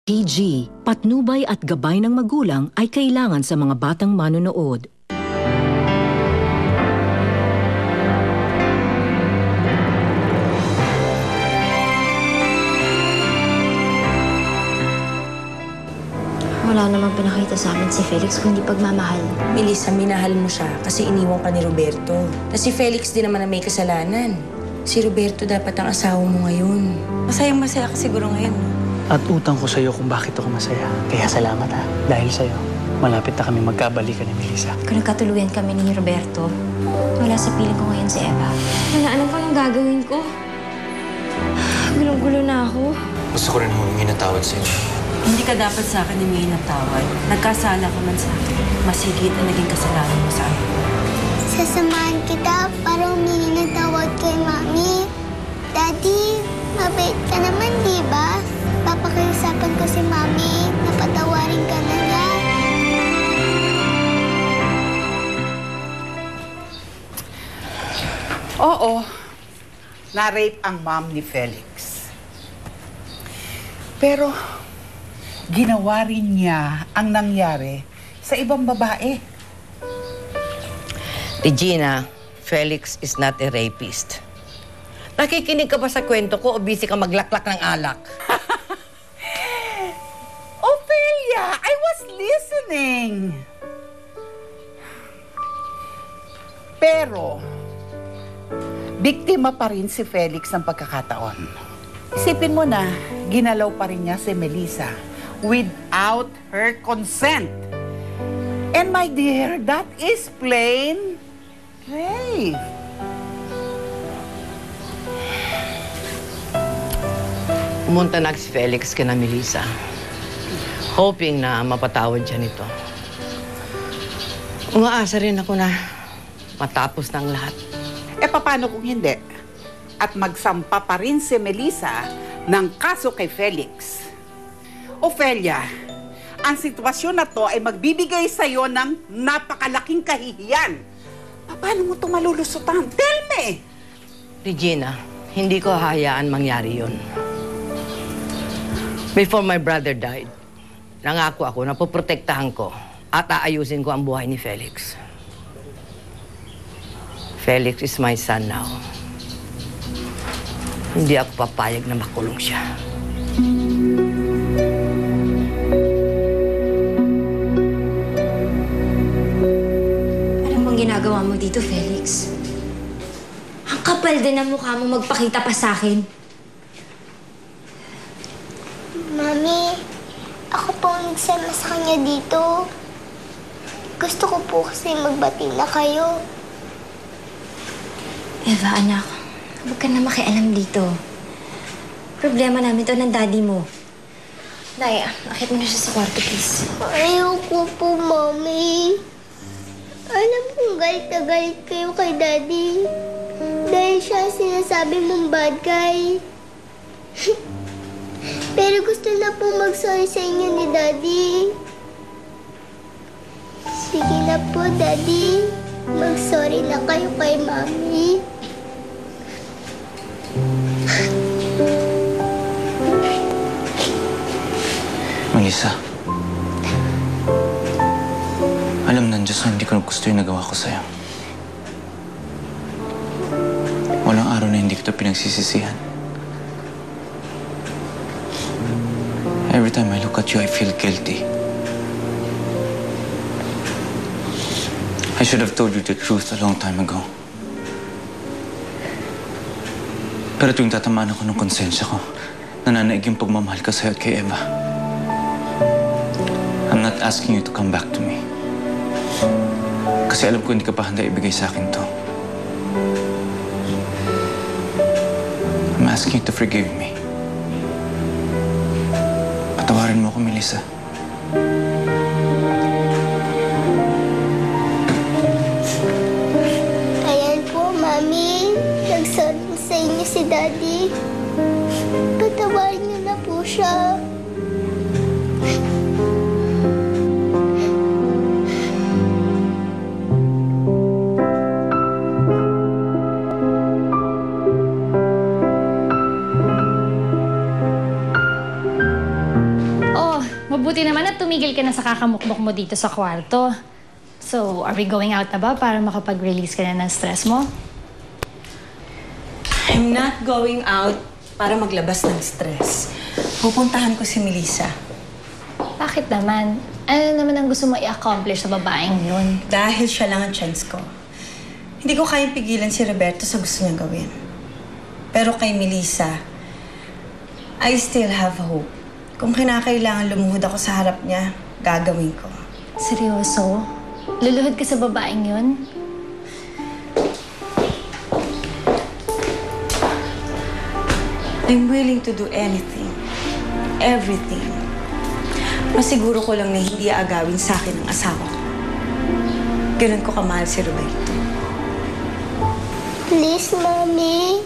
PG, patnubay at gabay ng magulang ay kailangan sa mga batang manonood. Wala namang pinakita sa amin si Felix kundi pagmamahal. Melissa, minahal mo siya kasi iniwan ka ni Roberto. Na si Felix din naman na may kasalanan. Si Roberto dapat ang asawa mo ngayon. Masayang-masaya ka siguro ngayon. At utang ko sa'yo kung bakit ako masaya. Kaya salamat ha. Dahil sa'yo, malapit na kami magkabalikan ni Melissa. Kung nagkatuluyan kami ni Roberto, wala sa piling ko ngayon si Eva. Wala, ano pa yung gagawin ko? Gulong-gulo na ako. Gusto ko rin humingi ng tawad sa'yo. Hindi ka dapat sa akin humingi ng tawad. Nagkasala ka man sa akin. Mas higit ang naging kasalanan mo sa akin. Sasamahan kita para humingi ng tawad kay Mami. Daddy, mabait ka naman, di ba? Papakiusapan ko si Mami na patawarin ka na niya. Oo, na-rape ang mom ni Felix. Pero ginawa rin niya ang nangyari sa ibang babae. Regina, Felix is not a rapist. Nakikinig ka ba sa kwento ko o busy ka maglaklak ng alak? Ophelia, I was listening. Pero, biktima pa rin si Felix ng pagkakataon. Isipin mo na, ginalaw pa rin niya si Melissa without her consent. And my dear, that is plain rape. Pumunta na si Felix kina Melissa. Hoping na mapatawad siya nito. Umaasa rin ako na matapos ng lahat. E paano kung hindi? At magsampa pa rin si Melissa ng kaso kay Felix. Ophelia, ang sitwasyon na to ay magbibigay sa'yo ng napakalaking kahihiyan. Paano mo ito malulusutan? Tell me! Regina, hindi ko hahayaan mangyari yun. Before my brother died, nangako ako na poprotektahan ko at aayusin ko ang buhay ni Felix. Felix is my son now. Hindi ako papayag na makulong siya. Ano bang ginagawa mo dito, Felix? Ang kapal din ang mukha mo magpakita pa sa akin. Mami, ako po ang nagsama sa kanya dito. Gusto ko po kasi magbati na kayo. Eva, anak, huwag ka na makialam dito. Problema namin to ng daddy mo. Day, akit mo na siya sa kwarto, please. Ayoko po, Mami. Alam kong galit na galit kayo kay Daddy. Dahil siya ang sinasabi mong bad guy. Pero gusto na po mag-sorry sa inyo ni Daddy. Sige na po, Daddy. Mag-sorry na kayo kay Mami. Melissa, alam ng Diyos na hindi ko gusto yung nagawa ko sa'yo. Walang araw na hindi kita pinagsisisihan. Every time I look at you, I feel guilty. I should have told you the truth a long time ago. Pero tuwing tatamaan ako ng konsensya ko, nananaig yung pagmamahal ka sa'yo at kay Eva. I'm not asking you to come back to me. Kasi alam ko hindi ka pa handa ibigay sa akin to. I'm asking you to forgive me. Patawarin mo ako, Melissa. Ayan po, Mami. Nagsorry sa inyo si Daddy. Patawarin niyo na po siya. Mabuti naman at tumigil ka na sa kakamukmok mo dito sa kwarto. So, are we going out na ba para makapag-release ka na ng stress mo? I'm not going out para maglabas ng stress. Pupuntahan ko si Melissa. Bakit naman? Ano naman ang gusto mo i-accomplish sa babaeng yun? Dahil siya lang ang chance ko. Hindi ko kayang pigilan si Roberto sa gusto niyang gawin. Pero kay Melissa, I still have hope. Kung kinakailangan lumuhod ako sa harap niya, gagawin ko. Seryoso? Luluhod ka sa babaeng yun? I'm willing to do anything. Everything. Masiguro ko lang na hindi aagawin sa akin ang asawa ko. Ganun ko kamahal si Roberto. Please, Mami.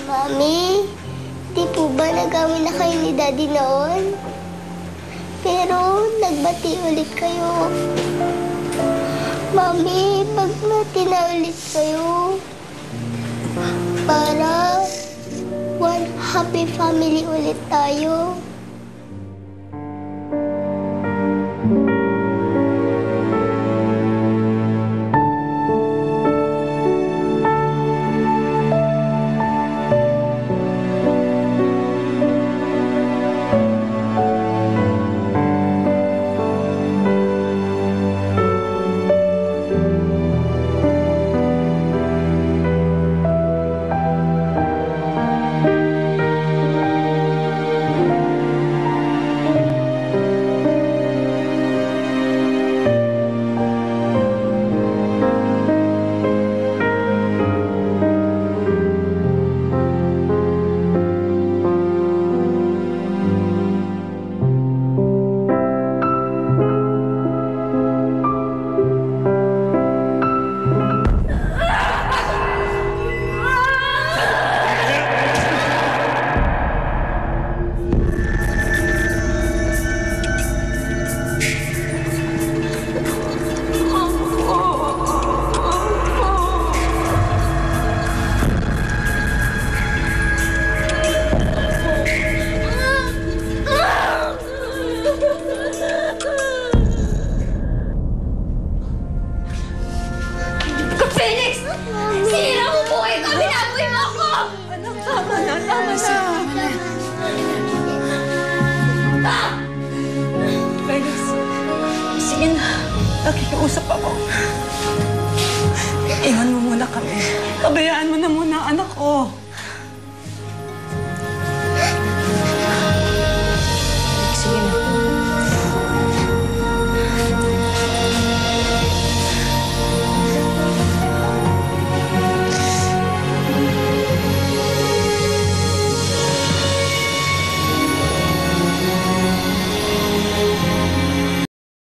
Mami, di po ba nagawin na kayo ni Daddy noon? Pero nagbati ulit kayo. Mami, pagbati na ulit kayo. Para one happy family ulit tayo. Felix! Sinira mo buhay ko! Binaboy mo ako! Anak, tama na. Felix, sige na. Nakikiusap ako. Iwan mo muna kami. Pabayaan mo na muna ang anak ko.